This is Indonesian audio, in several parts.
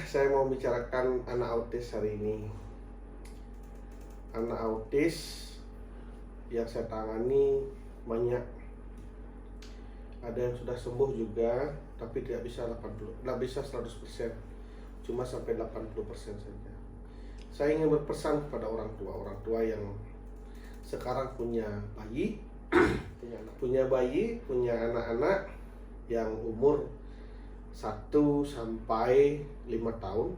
Saya mau bicarakan anak autis hari ini. Anak autis yang saya tangani banyak. Ada yang sudah sembuh juga, tapi tidak bisa 80, tidak bisa 100%, cuma sampai 80% saja. Saya ingin berpesan kepada orang tua yang sekarang punya bayi, punya anak-anak yang umur 1 sampai 5 tahun.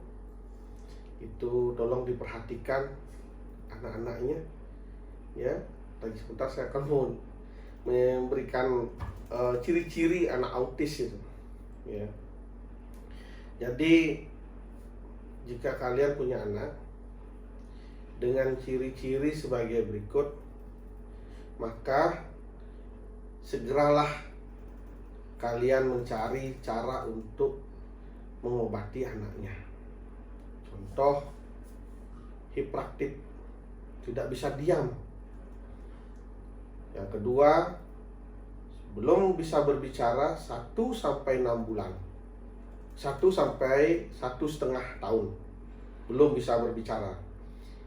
Itu tolong diperhatikan anak-anaknya ya. Lagi sebentar saya akan memberikan ciri-ciri anak autis itu ya. Jadi jika kalian punya anak dengan ciri-ciri sebagai berikut, maka segeralah kalian mencari cara untuk mengobati anaknya. Contoh, hiperaktif, tidak bisa diam. Yang kedua, belum bisa berbicara 1 sampai 6 bulan. 1 sampai 1,5 tahun belum bisa berbicara.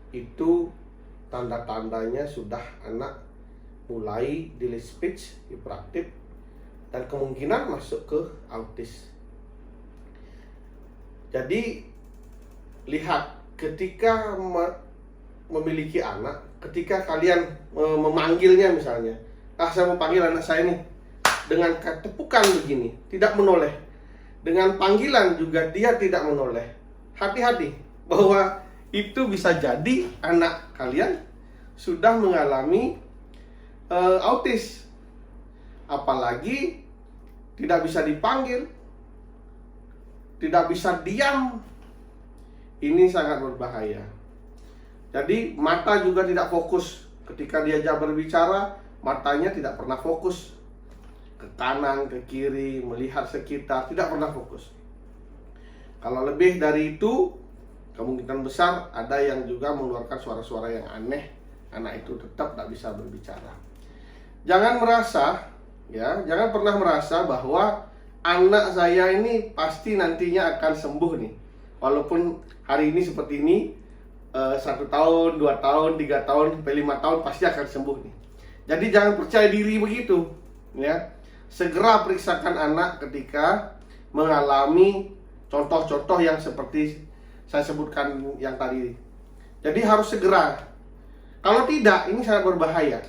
Itu tanda-tandanya sudah anak mulai delay speech, hiperaktif, dan kemungkinan masuk ke autis. Jadi lihat, ketika memiliki anak, ketika kalian memanggilnya misalnya, saya mau panggil anak saya nih, dengan tepukan begini, tidak menoleh. Dengan panggilan juga dia tidak menoleh. Hati-hati, bahwa itu bisa jadi anak kalian sudah mengalami autis. Apalagi tidak bisa dipanggil, tidak bisa diam. Ini sangat berbahaya. Jadi mata juga tidak fokus. Ketika diajak berbicara, matanya tidak pernah fokus ke kanan, ke kiri, melihat sekitar, tidak pernah fokus. Kalau lebih dari itu, kemungkinan besar ada yang juga mengeluarkan suara-suara yang aneh. Anak itu tetap tidak bisa berbicara. Jangan pernah merasa bahwa anak saya ini pasti nantinya akan sembuh nih. Walaupun hari ini seperti ini, 1 tahun, 2 tahun, 3 tahun, sampai 5 tahun pasti akan sembuh nih. Jadi jangan percaya diri begitu ya. Segera periksakan anak ketika mengalami contoh-contoh yang seperti saya sebutkan yang tadi. Jadi harus segera. Kalau tidak, ini sangat berbahaya.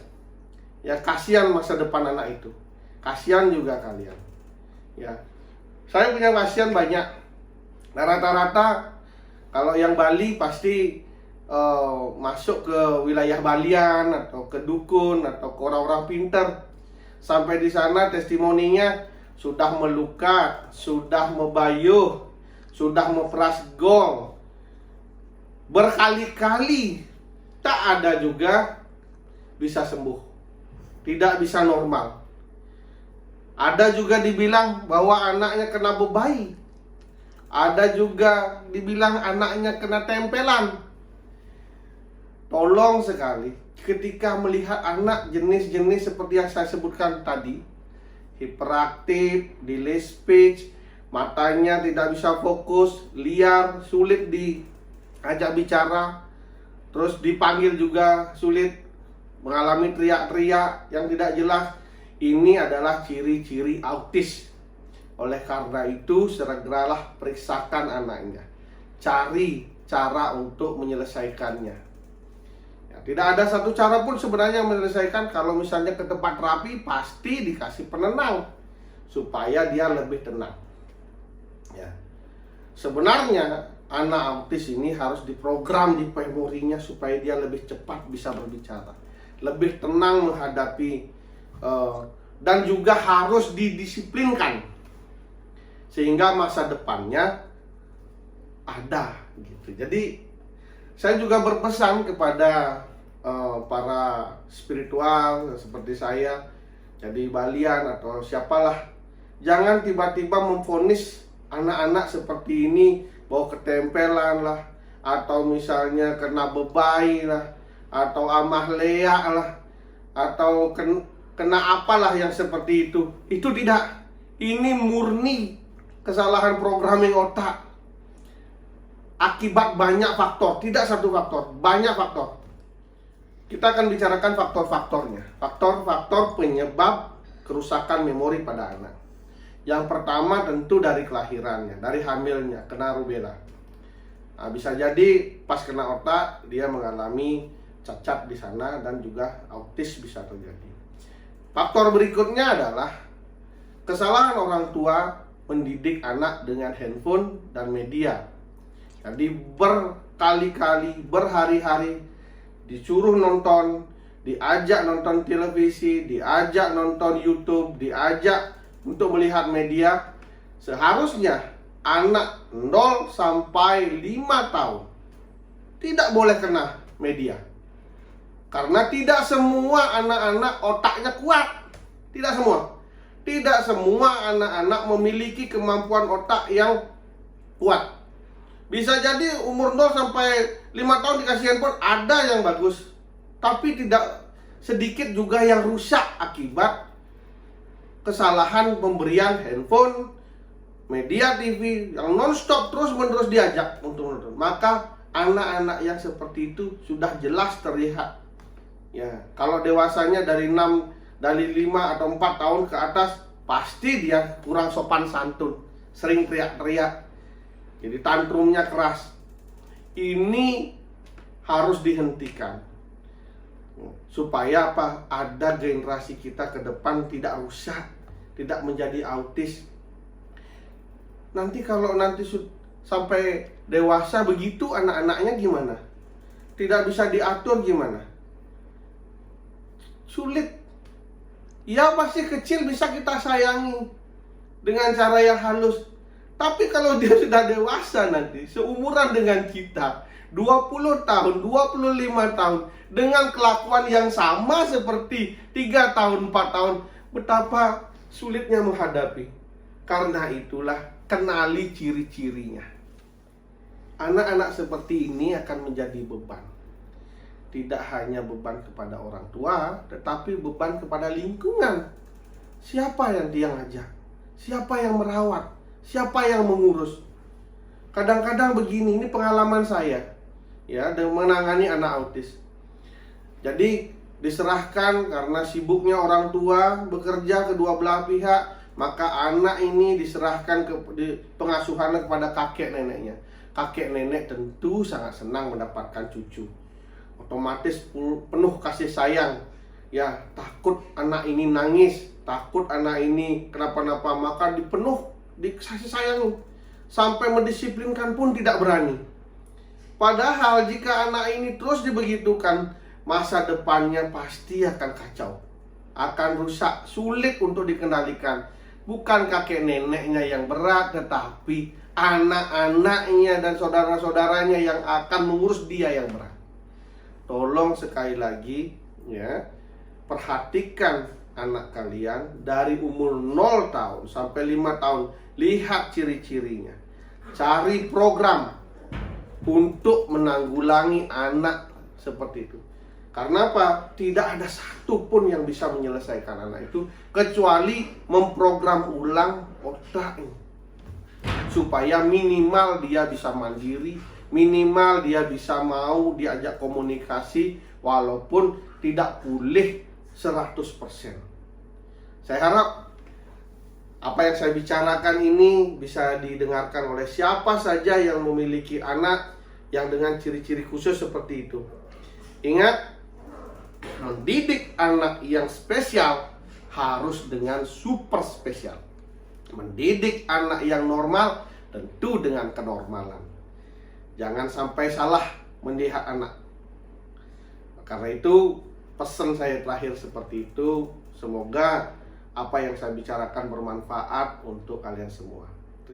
Ya, kasihan masa depan anak itu. Kasihan juga kalian. Ya. Saya punya pasien banyak. Nah, rata-rata kalau yang Bali pasti masuk ke wilayah Balian atau ke dukun atau ke orang-orang pintar. Sampai di sana testimoninya sudah melukat, sudah mebayuh, sudah meperas gong berkali-kali, tak ada juga bisa sembuh, tidak bisa normal. Ada juga dibilang bahwa anaknya kena bebai, ada juga dibilang anaknya kena tempelan. Tolong sekali, ketika melihat anak jenis-jenis seperti yang saya sebutkan tadi, hiperaktif, delay speech, matanya tidak bisa fokus, liar, sulit diajak bicara, terus dipanggil juga sulit, mengalami teriak-teriak yang tidak jelas, ini adalah ciri-ciri autis. Oleh karena itu, segeralah periksakan anaknya, cari cara untuk menyelesaikannya. Tidak ada satu cara pun sebenarnya menyelesaikan. Kalau misalnya ke tempat terapi, pasti dikasih penenang supaya dia lebih tenang ya. Sebenarnya anak autis ini harus diprogram di memorinya supaya dia lebih cepat bisa berbicara, lebih tenang menghadapi, dan juga harus didisiplinkan sehingga masa depannya ada gitu. Jadi saya juga berpesan kepada para spiritual seperti saya, jadi Balian atau siapalah, jangan tiba-tiba memvonis anak-anak seperti ini bahwa ketempelan lah, atau misalnya kena bebai lah, atau amah lea lah, atau kena apalah yang seperti itu. Itu tidak. Ini murni kesalahan programming otak. akibat banyak faktor, tidak satu faktor, banyak faktor. Kita akan bicarakan faktor-faktornya, faktor-faktor penyebab kerusakan memori pada anak. Yang pertama tentu dari kelahirannya, dari hamilnya, kena rubella. Nah, bisa jadi pas kena otak dia mengalami cacat di sana dan juga autis bisa terjadi. Faktor berikutnya adalah kesalahan orang tua mendidik anak dengan handphone dan media. Jadi berkali-kali, berhari-hari disuruh nonton, diajak nonton televisi, diajak nonton YouTube, diajak untuk melihat media. Seharusnya anak 0 sampai 5 tahun tidak boleh kena media. Karena tidak semua anak-anak otaknya kuat. Tidak semua. Tidak semua anak-anak memiliki kemampuan otak yang kuat. Bisa jadi umur 0 sampai 5 tahun dikasih handphone ada yang bagus, tapi tidak sedikit juga yang rusak akibat kesalahan pemberian handphone, media TV yang non-stop terus-menerus diajak untuk menonton. Maka anak-anak yang seperti itu sudah jelas terlihat. Ya, kalau dewasanya dari 5 atau 4 tahun ke atas, pasti dia kurang sopan santun, sering teriak-teriak. Jadi tantrumnya keras. Ini harus dihentikan. Supaya apa? Ada generasi kita ke depan tidak rusak, tidak menjadi autis. Nanti kalau sampai dewasa begitu anak-anaknya gimana? Tidak bisa diatur gimana? Sulit. Ya pasti kecil bisa kita sayangi dengan cara yang halus. Tapi kalau dia sudah dewasa nanti, seumuran dengan kita, 20 tahun, 25 tahun, dengan kelakuan yang sama seperti 3 tahun, 4 tahun, betapa sulitnya menghadapi. Karena itulah, kenali ciri-cirinya. Anak-anak seperti ini akan menjadi beban. Tidak hanya beban kepada orang tua, tetapi beban kepada lingkungan. Siapa yang dia ngajak? Siapa yang merawat? Siapa yang mengurus? Kadang-kadang begini, ini pengalaman saya ya, dan menangani anak autis. Jadi diserahkan karena sibuknya orang tua bekerja kedua belah pihak, maka anak ini diserahkan pengasuhannya kepada kakek neneknya. Kakek nenek tentu sangat senang mendapatkan cucu. Otomatis penuh kasih sayang. Ya, takut anak ini nangis, takut anak ini kenapa-napa, maka dikasih sayang, sampai mendisiplinkan pun tidak berani. Padahal jika anak ini terus dibegitukan, masa depannya pasti akan kacau, akan rusak, sulit untuk dikendalikan. Bukan kakek neneknya yang berat, tetapi anak-anaknya dan saudara-saudaranya yang akan mengurus dia yang berat. Tolong sekali lagi ya, perhatikan anak kalian dari umur 0 tahun sampai 5 tahun. Lihat ciri-cirinya. Cari program untuk menanggulangi anak seperti itu. Karena apa? Tidak ada satupun yang bisa menyelesaikan anak itu kecuali memprogram ulang otaknya. Supaya minimal dia bisa mandiri, minimal dia bisa mau diajak komunikasi walaupun tidak pulih 100%. Saya harap apa yang saya bicarakan ini bisa didengarkan oleh siapa saja yang memiliki anak yang dengan ciri-ciri khusus seperti itu. Ingat, mendidik anak yang spesial harus dengan super spesial. Mendidik anak yang normal tentu dengan kenormalan. Jangan sampai salah mendidik anak. Karena itu pesan saya terakhir seperti itu. Semoga apa yang saya bicarakan bermanfaat untuk kalian semua.